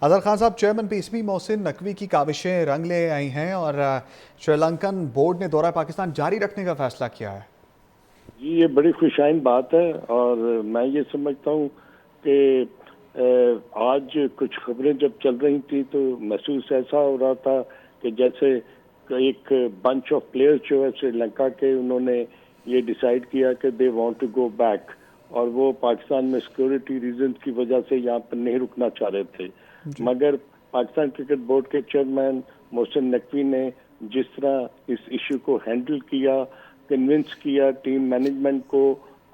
अजहर खान साहब, chairman PCB Mohsin Naqvi की काविशें रंग ले आई हैं और श्रीलंकन बोर्ड ने दौरा पाकिस्तान जारी रखने का फैसला किया है। जी, ये बड़ी खुशाइन बात है और मैं ये समझता हूँ कि आज कुछ खबरें जब चल रही थी तो महसूस ऐसा हो रहा था कि जैसे एक बंच ऑफ प्लेयर्स जो है श्रीलंका के, उन्होंने ये डिसाइड किया कि they want to go back और वो पाकिस्तान में सिक्योरिटी रीजन की वजह से यहाँ पर नहीं रुकना चाह रहे थे। जी। मगर पाकिस्तान क्रिकेट बोर्ड के चेयरमैन मोहसिन नकवी ने जिस तरह इस इशू को हैंडल किया, कन्विंस किया टीम मैनेजमेंट को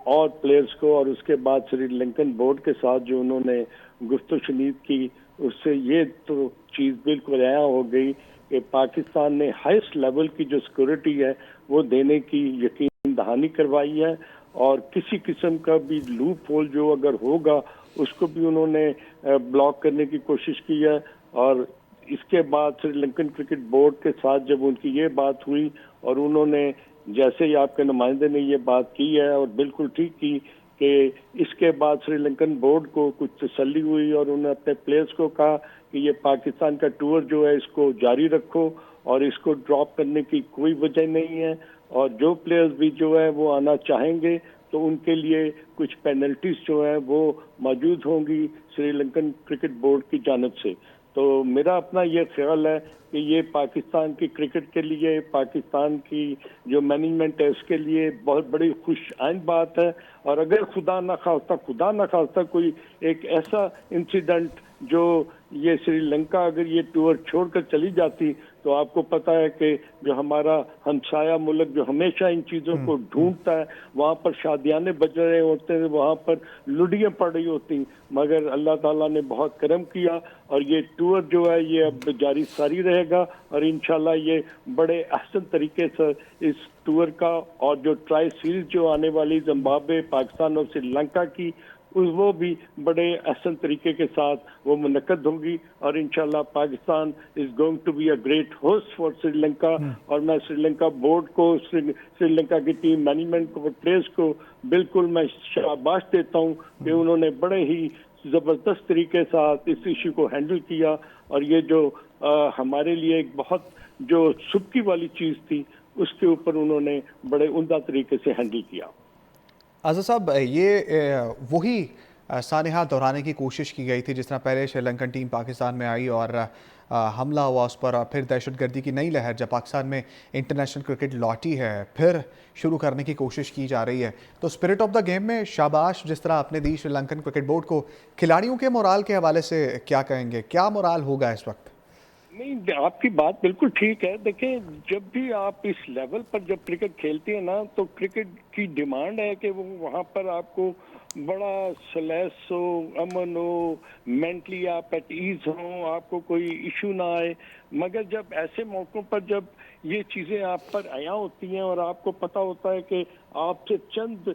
और प्लेयर्स को, और उसके बाद श्रीलंकन बोर्ड के साथ जो उन्होंने गुफ्तगू शनीद की, उससे ये तो चीज़ बिल्कुल आया हो गई कि पाकिस्तान ने हाईएस्ट लेवल की जो सिक्योरिटी है वो देने की यकीन दहानी करवाई है और किसी किस्म का भी लूप होल जो अगर होगा उसको भी उन्होंने ब्लॉक करने की कोशिश की है। और इसके बाद श्रीलंकन क्रिकेट बोर्ड के साथ जब उनकी ये बात हुई और उन्होंने, जैसे ही आपके नुमाइंदे ने ये बात की है और बिल्कुल ठीक की, कि इसके बाद श्रीलंकन बोर्ड को कुछ तसल्ली हुई और उन्होंने अपने प्लेयर्स को कहा कि ये पाकिस्तान का टूर जो है इसको जारी रखो और इसको ड्रॉप करने की कोई वजह नहीं है, और जो प्लेयर्स भी जो है वो आना चाहेंगे तो उनके लिए कुछ पेनल्टीज जो है वो मौजूद होंगी श्रीलंकन क्रिकेट बोर्ड की जानिब से। तो मेरा अपना ये ख्याल है कि ये पाकिस्तान की क्रिकेट के लिए, पाकिस्तान की जो मैनेजमेंट है उसके लिए बहुत बड़ी खुशआइन बात है। और अगर खुदा न खास्ता कोई एक ऐसा इंसिडेंट जो ये श्रीलंका अगर ये टूर छोड़कर चली जाती, तो आपको पता है कि जो हमारा हमसाया मुल्क जो हमेशा इन चीज़ों को ढूंढता है, वहाँ पर शादियाने बज रहे होते हैं, वहाँ पर लुड़ियाँ पड़ रही होती, मगर अल्लाह ताला ने बहुत करम किया और ये टूर जो है ये अब जारी सारी रहेगा और इंशाल्लाह ये बड़े अहसन तरीके से इस टूर का और जो ट्राई सीरीज जो आने वाली जिम्बाब्वे, पाकिस्तान और श्रीलंका की, वो भी बड़े अहसन तरीके के साथ वो मुनक्कद होगी और इंशाल्लाह Pakistan is going to be a great host for Sri Lanka. और मैं श्रीलंका बोर्ड को, श्रीलंका की टीम मैनेजमेंट को, प्लेयर्स को बिल्कुल मैं शाबाश देता हूँ कि उन्होंने बड़े ही जबरदस्त तरीके से साथ इस इशू को हैंडल किया और ये जो हमारे लिए एक बहुत जो सुबकी वाली चीज़ थी उसके ऊपर उन्होंने बड़े उम्दा तरीके से हैंडल किया। अजहर साहब, ये वही सानेहा दोहराने की कोशिश की गई थी जिस तरह पहले श्रीलंकन टीम पाकिस्तान में आई और हमला हुआ उस पर, और फिर दहशतगर्दी की नई लहर जब पाकिस्तान में इंटरनेशनल क्रिकेट लौटी है फिर शुरू करने की कोशिश की जा रही है। तो स्पिरिट ऑफ द गेम में शाबाश जिस तरह आपने दी श्रीलंकन क्रिकेट बोर्ड को, खिलाड़ियों के मोराल के हवाले से क्या कहेंगे, क्या मोराल होगा इस वक्त? नहीं, आपकी बात बिल्कुल ठीक है। देखिए, जब भी आप इस लेवल पर जब क्रिकेट खेलते हैं ना, तो क्रिकेट की डिमांड है कि वो वहाँ पर आपको बड़ा सलैस हो, अमन हो, मेंटली आप एट ईज हो, आपको कोई इशू ना आए। मगर जब ऐसे मौकों पर जब ये चीज़ें आप पर आया होती हैं और आपको पता होता है कि आपसे चंद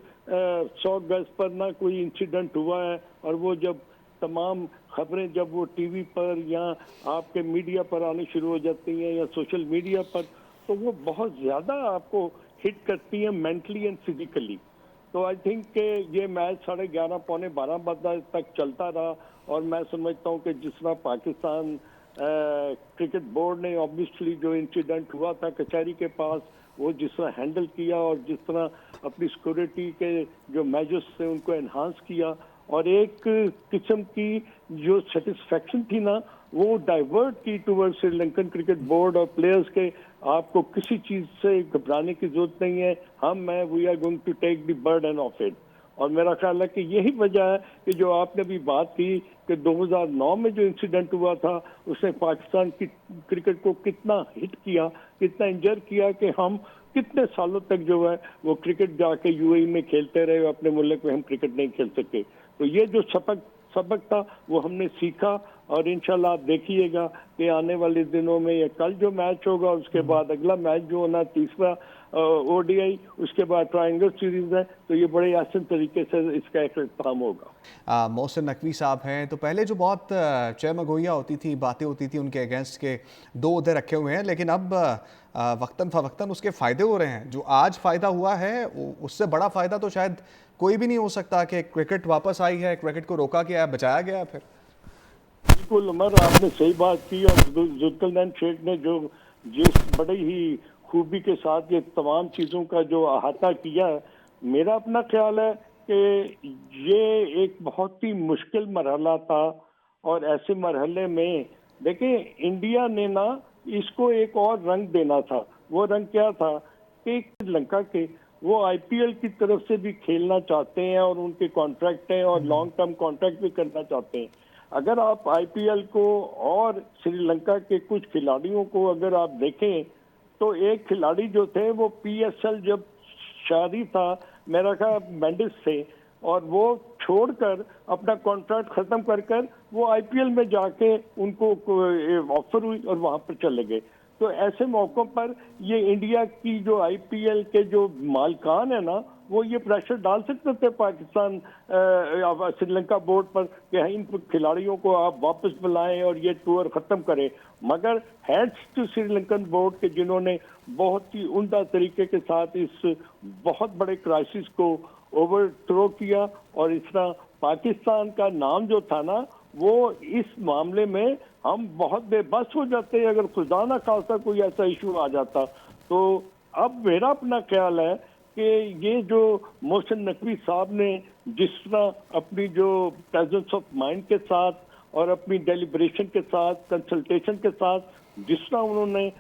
100 गज पर ना कोई इंसिडेंट हुआ है, और वो जब तमाम खबरें जब वो टीवी पर या आपके मीडिया पर आनी शुरू हो जाती हैं या सोशल मीडिया पर, तो वो बहुत ज़्यादा आपको हिट करती हैं मेंटली एंड फिजिकली। तो आई थिंक कि ये मैच 11:30 पौने 12 बजे तक चलता रहा और मैं समझता हूँ कि जिस तरह पाकिस्तान क्रिकेट बोर्ड ने ऑब्वियसली जो इंसिडेंट हुआ था कचहरी के पास, वो जिस तरह हैंडल किया और जिस तरह अपनी सिक्योरिटी के जो मेजर्स थे उनको एनहांस किया, और एक किस्म की जो सेटिस्फेक्शन थी ना वो डाइवर्ट की टूवर्ड श्रीलंकन क्रिकेट बोर्ड और प्लेयर्स के। आपको किसी चीज से घबराने की जरूरत नहीं है, we are going to take the burden of it. और मेरा ख्याल है कि यही वजह है कि जो आपने भी बात की कि 2009 में जो इंसिडेंट हुआ था उसने पाकिस्तान की क्रिकेट को कितना हिट किया, कितना इंजर किया कि हम कितने सालों तक जो है वो क्रिकेट जाके यूएई में खेलते रहे, अपने मुल्क में हम क्रिकेट नहीं खेल सके। तो ये जो सबक था वो हमने सीखा और इंशाल्लाह आप देखिएगा कि आने वाले दिनों में ये कल जो मैच होगा उसके बाद अगला मैच जो होना तीसरा ओडीआई, उसके बाद ट्रायंगल सीरीज है, तो ये बड़े आसान तरीके से इसका इख्तिताम होगा। मोहसिन नकवी साहब हैं, तो पहले जो बहुत चहमगोइयाँ होती थी, बातें होती थी उनके अगेंस्ट के, दो उधर रखे हुए हैं, लेकिन अब वक्तन फ़वक्तन उसके फ़ायदे हो रहे हैं। जो आज फ़ायदा हुआ है उससे बड़ा फ़ायदा तो शायद कोई भी नहीं हो सकता कि क्रिकेट वापस आई है, क्रिकेट को रोका गया, बचाया गया फिर। बिल्कुल उमर, आपने सही बात की। और जुल्करनैन शेख ने जो जिस बड़ी ही खूबी के साथ ये तमाम चीज़ों का जो अहाता किया, मेरा अपना ख्याल है कि ये एक बहुत ही मुश्किल मरहला था। और ऐसे मरहले में देखिए, इंडिया ने ना इसको एक और रंग देना था। वो रंग क्या था कि श्रीलंका के वो आईपीएल की तरफ से भी खेलना चाहते हैं और उनके कॉन्ट्रैक्ट हैं और लॉन्ग टर्म कॉन्ट्रैक्ट भी करना चाहते हैं। अगर आप आईपीएल को और श्रीलंका के कुछ खिलाड़ियों को अगर आप देखें, तो एक खिलाड़ी जो थे वो पीएसएल जब शादी था, मेरा ख्याल मेंडिस थे, और वो छोड़कर अपना कॉन्ट्रैक्ट खत्म कर कर वो आईपीएल में जाके उनको ऑफर हुई और वहां पर चले गए। तो ऐसे मौकों पर ये इंडिया की जो आईपीएल के जो मालिकान है ना, वो ये प्रेशर डाल सकते थे पाकिस्तान श्रीलंका बोर्ड पर कि इन खिलाड़ियों को आप वापस बुलाएं और ये टूर खत्म करें। मगर हैट्स टू श्रीलंकन बोर्ड के जिन्होंने बहुत ही उम्दा तरीके के साथ इस बहुत बड़े क्राइसिस को ओवरथ्रो किया। और इस तरह पाकिस्तान का नाम जो था ना, वो इस मामले में हम बहुत बेबस हो जाते हैं अगर खुदा ना खासा कोई ऐसा इशू आ जाता। तो अब मेरा अपना ख्याल है कि ये जो मोहसिन नकवी साहब ने जिस तरह अपनी जो प्रेजेंस ऑफ माइंड के साथ और अपनी डेलिब्रेशन के साथ, कंसल्टेशन के साथ, जिस तरह उन्होंने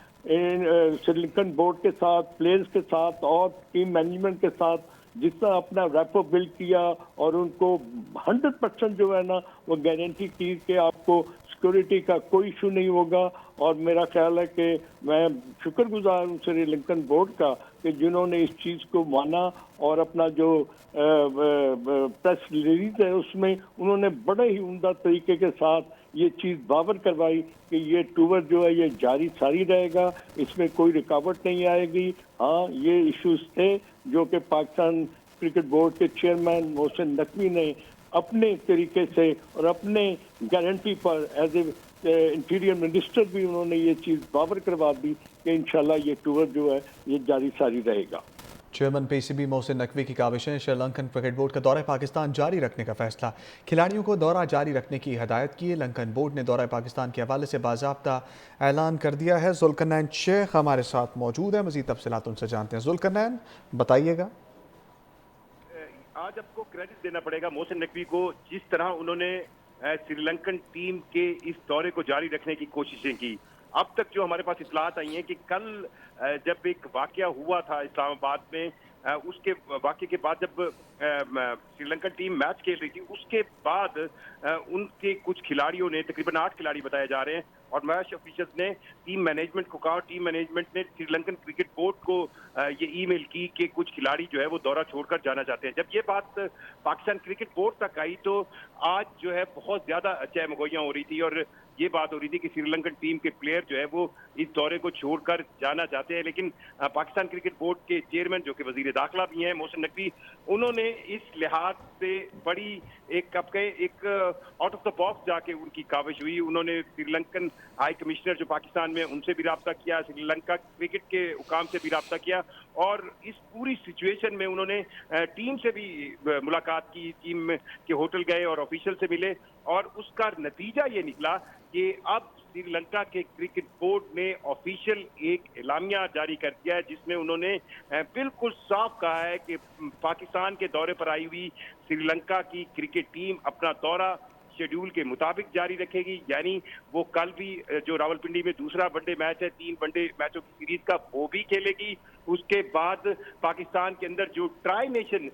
श्रीलंकन बोर्ड के साथ, प्लेयर्स के साथ और टीम मैनेजमेंट के साथ जितना अपना रैपो बिल्ड किया और उनको 100% जो है ना वो गारंटी की कि आपको सिक्योरिटी का कोई इशू नहीं होगा। और मेरा ख्याल है कि मैं शुक्रगुजार हूँ श्रीलंकन बोर्ड का कि जिन्होंने इस चीज़ को माना और अपना जो प्रेस रिलीज है उसमें उन्होंने बड़े ही उम्दा तरीके के साथ ये चीज़ बावर करवाई कि ये टूर जो है ये जारी सारी रहेगा, इसमें कोई रुकावट नहीं आएगी। हाँ, ये इश्यूज थे जो कि पाकिस्तान क्रिकेट बोर्ड के चेयरमैन मोहसिन नकवी ने अपने तरीके से और अपने गारंटी पर एज ए इंटीरियर मिनिस्टर भी उन्होंने ये चीज़ बावर करवा दी कि इंशाल्लाह ये टूर जो है ये जारी सारी रहेगा। चेयरमैन पीसीबी मोहसिन नकवी की काविशें, श्रीलंकन क्रिकेट बोर्ड का दौरा पाकिस्तान जारी रखने का फैसला, खिलाड़ियों को दौरा जारी रखने की हदायत की। लंकन बोर्ड ने दौरा पाकिस्तान के हवाले से बाज़ाब्ता ऐलान कर दिया है। जुल्करनैन शेख हमारे साथ मौजूद है, मज़ीद तफसीलात उनसे जानते हैं। जुल्करनैन, बताइएगा। आज आपको क्रेडिट देना पड़ेगा मोहसिन नकवी को, जिस तरह उन्होंने श्रीलंकन टीम के इस दौरे को जारी रखने की कोशिशें की। अब तक जो हमारे पास इतलात आई हैं कि कल जब एक वाकया हुआ था इस्लामाबाद में, उसके वाकये के बाद जब श्रीलंकन टीम मैच खेल रही थी, उसके बाद उनके कुछ खिलाड़ियों ने, तकरीबन 8 खिलाड़ी बताए जा रहे हैं, और मैच ऑफिशियल्स ने टीम मैनेजमेंट को कहा, टीम मैनेजमेंट ने श्रीलंकन क्रिकेट बोर्ड को ये ईमेल की कि कुछ खिलाड़ी जो है वो दौरा छोड़कर जाना चाहते हैं। जब ये बात पाकिस्तान क्रिकेट बोर्ड तक आई तो आज जो है बहुत ज्यादा चहमगोइयां हो रही थी और ये बात हो रही थी कि श्रीलंकन टीम के प्लेयर जो है वो इस दौरे को छोड़कर जाना चाहते हैं। लेकिन पाकिस्तान क्रिकेट बोर्ड के चेयरमैन जो कि वजीर दाखिला भी हैं मोहसिन नकवी, उन्होंने इस लिहाज से बड़ी एक आउट ऑफ द बॉक्स जाके उनकी काविश हुई। उन्होंने श्रीलंकन हाई कमिश्नर जो पाकिस्तान में, उनसे भी राब्ता किया, श्रीलंका क्रिकेट के हुकाम से भी राब्ता किया और इस पूरी सिचुएशन में उन्होंने टीम से भी मुलाकात की, टीम के होटल गए और ऑफिशियल से मिले और उसका नतीजा ये निकला कि अब श्रीलंका के क्रिकेट बोर्ड ने ऑफिशियल एक एलामिया जारी कर दिया है जिसमें उन्होंने बिल्कुल साफ कहा है कि पाकिस्तान के दौरे पर आई हुई श्रीलंका की क्रिकेट टीम अपना दौरा शेड्यूल के मुताबिक जारी रखेगी। यानी वो कल भी जो रावलपिंडी में दूसरा वनडे मैच है, 3 वनडे मैचों की सीरीज का, वो भी खेलेगी। उसके बाद पाकिस्तान के अंदर जो ट्राई नेशन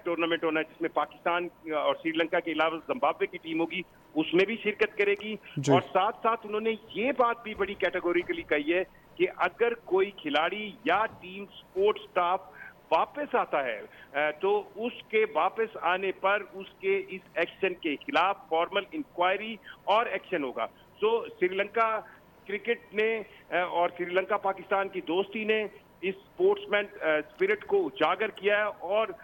टूर्नामेंट होना है जिसमें पाकिस्तान और श्रीलंका के अलावा जिम्बाब्वे की टीम होगी, उसमें भी शिरकत करेगी। और साथ साथ उन्होंने ये बात भी बड़ी कैटेगोरिकली कही है कि अगर कोई खिलाड़ी या टीम सपोर्ट स्टाफ वापस आता है तो उसके वापस आने पर उसके इस एक्शन के खिलाफ फॉर्मल इंक्वायरी और एक्शन होगा। सो श्रीलंका क्रिकेट ने और श्रीलंका पाकिस्तान की दोस्ती ने इस स्पोर्ट्समैन स्पिरिट को उजागर किया है और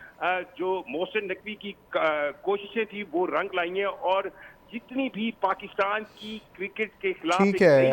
जो मोहसिन नकवी की कोशिशें थी वो रंग लाई हैं और जितनी भी पाकिस्तान की क्रिकेट के खिलाफ ठीक है।